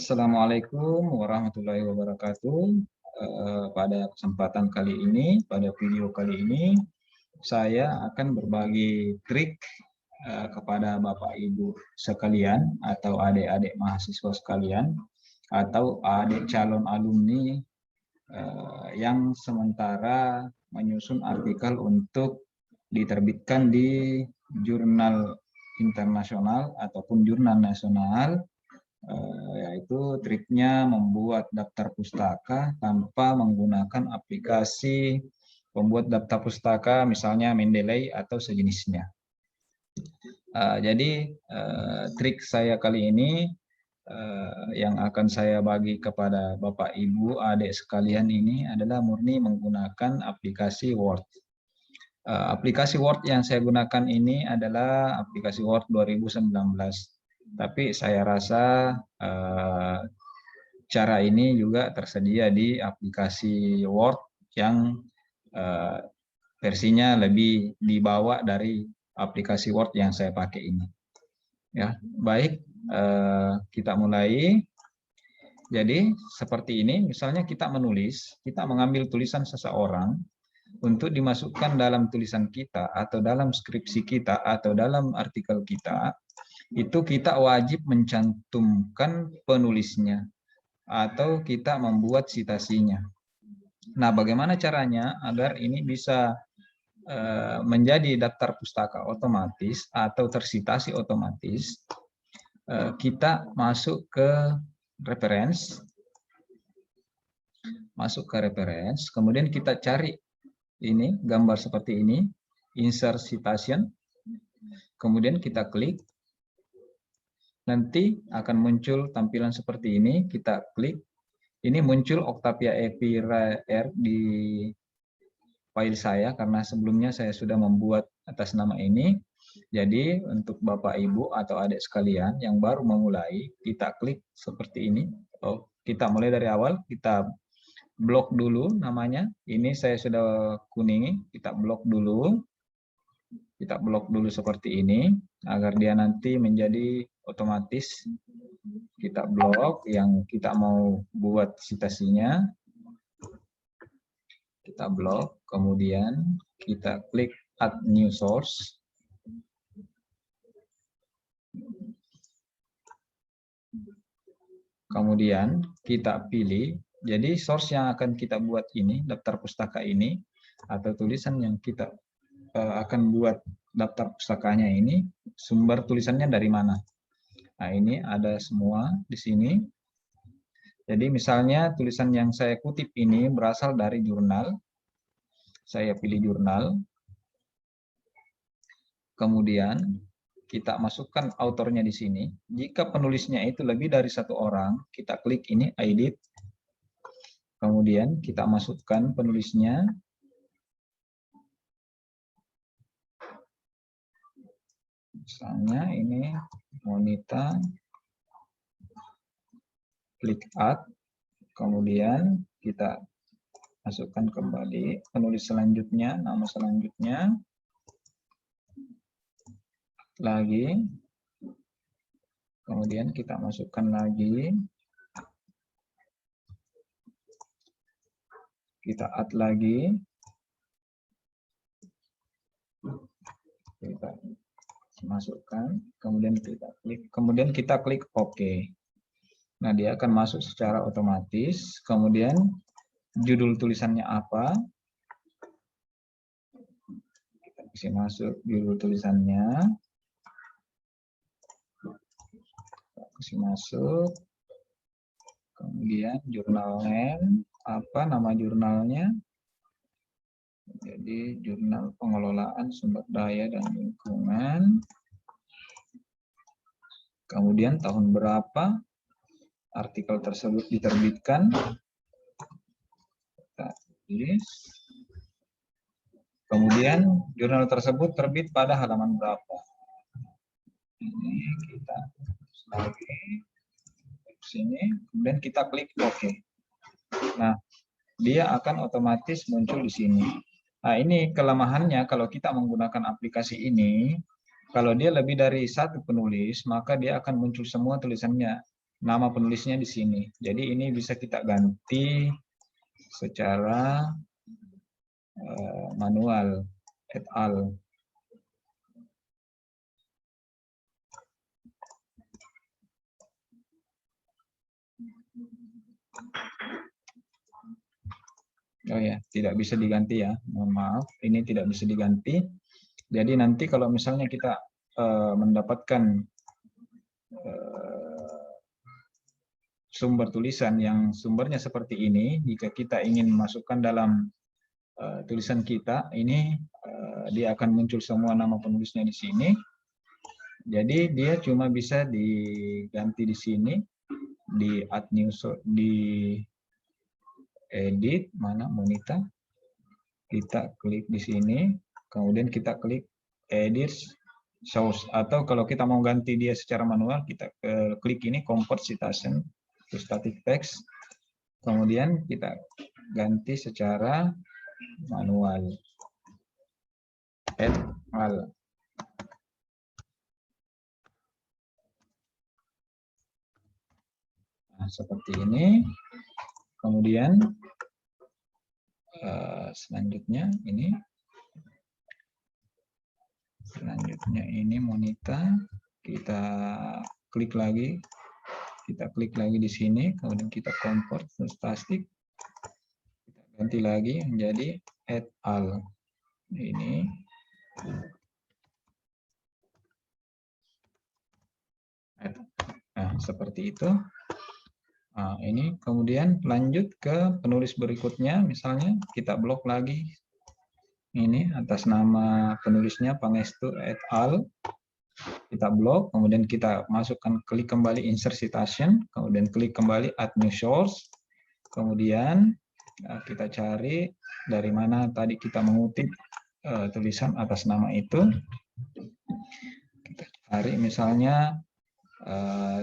Assalamualaikum warahmatullahi wabarakatuh. Pada kesempatan kali ini, pada video kali ini, saya akan berbagi trik kepada Bapak Ibu sekalian atau adik-adik mahasiswa sekalian atau adik calon alumni yang sementara menyusun artikel untuk diterbitkan di jurnal internasional ataupun jurnal nasional. Yaitu triknya membuat daftar pustaka tanpa menggunakan aplikasi pembuat daftar pustaka, misalnya Mendeley atau sejenisnya. Jadi trik saya kali ini yang akan saya bagi kepada Bapak Ibu adik sekalian ini adalah murni menggunakan aplikasi Word. Aplikasi Word yang saya gunakan ini adalah aplikasi Word 2019. Tapi saya rasa cara ini juga tersedia di aplikasi Word yang versinya lebih dibawa dari aplikasi Word yang saya pakai ini. Ya, baik, kita mulai. Jadi seperti ini, misalnya kita menulis, kita mengambil tulisan seseorang untuk dimasukkan dalam tulisan kita atau dalam skripsi kita atau dalam artikel kita. Itu kita wajib mencantumkan penulisnya atau kita membuat citasinya. Nah, bagaimana caranya agar ini bisa menjadi daftar pustaka otomatis atau tersitasi otomatis? Kita masuk ke reference, kemudian kita cari ini gambar seperti ini, insert citation, kemudian kita klik. Nanti akan muncul tampilan seperti ini, kita klik. Ini muncul Octavia EPIR di file saya, karena sebelumnya saya sudah membuat atas nama ini. Jadi untuk Bapak Ibu atau adik sekalian yang baru memulai, kita klik seperti ini. Kita mulai dari awal, kita blok dulu namanya. Ini saya sudah kuningi, kita blok dulu. Kita blok dulu seperti ini, agar dia nanti menjadi otomatis. Kita blok yang kita mau buat citasinya. Kita blok, kemudian kita klik add new source. Kemudian kita pilih, jadi source yang akan kita buat ini, daftar pustaka ini, atau tulisan yang kita akan buat daftar pustakanya ini, sumber tulisannya dari mana. Nah, ini ada semua di sini. Jadi misalnya tulisan yang saya kutip ini berasal dari jurnal. Saya pilih jurnal. Kemudian kita masukkan autornya di sini. Jika penulisnya itu lebih dari satu orang, kita klik ini edit. Kemudian kita masukkan penulisnya. Misalnya ini Monita. Klik add. Kemudian kita masukkan kembali penulis selanjutnya, nama selanjutnya. Lagi. Kemudian kita masukkan lagi. Kita add lagi. Kita masukkan, kemudian kita klik OK. Nah, dia akan masuk secara otomatis. Kemudian judul tulisannya apa? Kita bisa masuk judul tulisannya. Kita kasih masuk. Kemudian jurnal name, apa nama jurnalnya? Jadi Jurnal Pengelolaan Sumber Daya dan Lingkungan. Kemudian tahun berapa artikel tersebut diterbitkan. Kemudian jurnal tersebut terbit pada halaman berapa. Ini kita lagi sini, kemudian kita klik OK. Nah, dia akan otomatis muncul di sini. Nah, ini kelemahannya kalau kita menggunakan aplikasi ini, kalau dia lebih dari satu penulis, maka dia akan muncul semua tulisannya nama penulisnya di sini. Jadi ini bisa kita ganti secara manual, et al. Oh ya, tidak bisa diganti ya. Mohon maaf, ini tidak bisa diganti. Jadi nanti kalau misalnya kita mendapatkan sumber tulisan yang sumbernya seperti ini, jika kita ingin masukkan dalam tulisan kita, ini dia akan muncul semua nama penulisnya di sini. Jadi dia cuma bisa diganti di sini, di add new, di edit, mana Monita, kita klik di sini, kemudian kita klik edit source, atau kalau kita mau ganti dia secara manual, kita klik ini convert citation to static text, kemudian kita ganti secara manual, et al. Nah, seperti ini. Kemudian selanjutnya ini Monita, kita klik lagi di sini, kemudian kita convert to static, kita ganti lagi menjadi et al. Ini nah, seperti itu. Nah, ini kemudian lanjut ke penulis berikutnya, misalnya kita blok lagi ini atas nama penulisnya Pangestu et al. Kita blok, kemudian kita masukkan, klik kembali insert citation, kemudian klik kembali add new source, kemudian kita cari dari mana tadi kita mengutip tulisan atas nama itu. Kita cari misalnya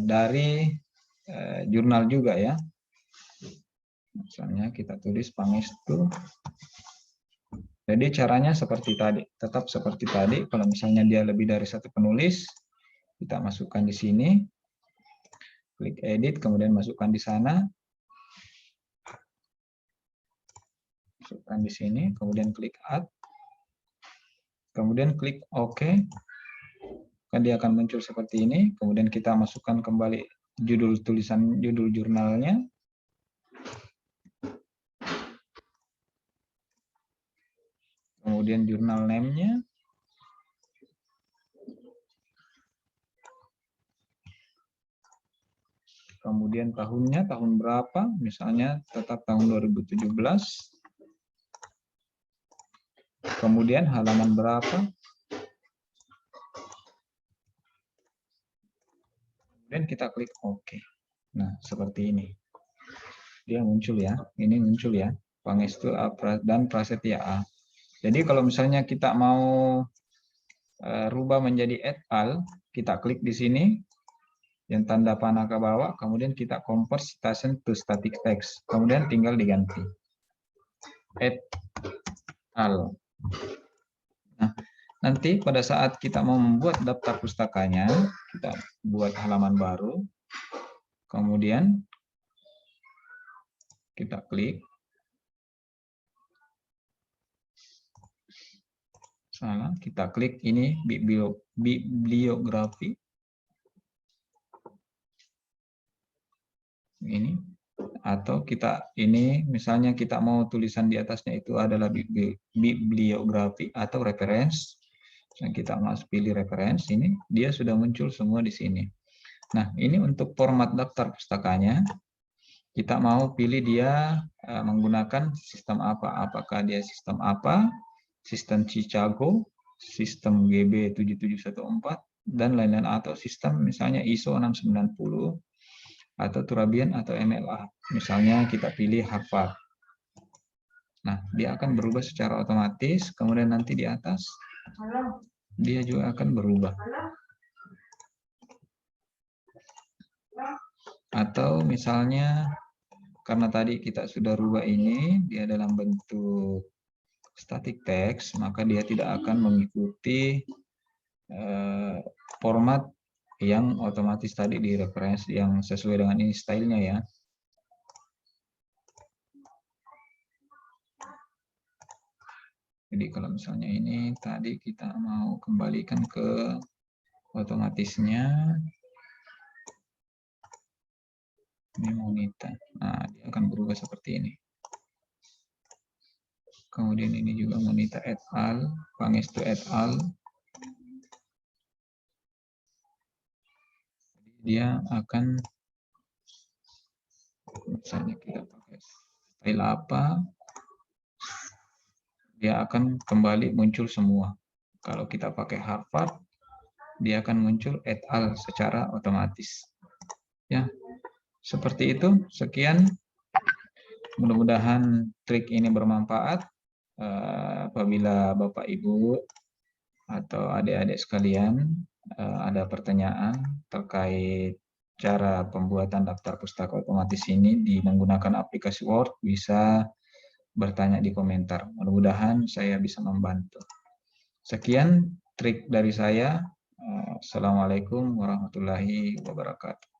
dari jurnal juga ya. Misalnya kita tulis Pangestu. Jadi caranya seperti tadi, tetap seperti tadi. Kalau misalnya dia lebih dari satu penulis, kita masukkan di sini, klik edit, kemudian masukkan di sana, masukkan di sini, kemudian klik add, kemudian klik OK. Kan dia akan muncul seperti ini. Kemudian kita masukkan kembali judul tulisan, judul jurnalnya. Kemudian jurnal name-nya. Kemudian tahunnya, tahun berapa, misalnya tetap tahun 2017. Kemudian halaman berapa. Kemudian kita klik OK. Nah, seperti ini. Dia muncul ya, ini muncul ya, Pangestu A dan Prasetya A. Jadi kalau misalnya kita mau rubah menjadi et al, kita klik di sini, yang tanda panah ke bawah, kemudian kita convert citation to static text, kemudian tinggal diganti et al. Nah, nanti pada saat kita mau membuat daftar pustakanya, kita buat halaman baru, kemudian kita klik, kita klik ini bibliografi, ini, atau kita ini misalnya kita mau tulisan di atasnya itu adalah bibliografi atau reference, kita masuk pilih reference, ini dia sudah muncul semua di sini. Nah, ini untuk format daftar pustakanya, kita mau pilih dia menggunakan sistem apa, apakah dia sistem apa, sistem Chicago, sistem GB 7714 dan lain-lain, atau sistem misalnya ISO 690 atau Turabian atau MLA. Misalnya kita pilih Harvard. Nah, dia akan berubah secara otomatis, kemudian nanti di atas dia juga akan berubah. Atau misalnya karena tadi kita sudah rubah ini, dia dalam bentuk static text, maka dia tidak akan mengikuti format yang otomatis tadi di reference yang sesuai dengan ini stylenya ya. Jadi kalau misalnya ini tadi kita mau kembalikan ke otomatisnya, ini monita. Nah, dia akan berubah seperti ini. Kemudian ini juga monita et al, Pangestu et al. Dia akan, misalnya kita pakai style apa, dia akan kembali muncul semua. Kalau kita pakai Harvard, dia akan muncul et al secara otomatis. Ya, seperti itu. Sekian. Mudah-mudahan trik ini bermanfaat. Apabila Bapak Ibu atau adik-adik sekalian ada pertanyaan terkait cara pembuatan daftar pustaka otomatis ini menggunakan aplikasi Word, bisa bertanya di komentar. Mudah-mudahan saya bisa membantu. Sekian trik dari saya. Assalamualaikum warahmatullahi wabarakatuh.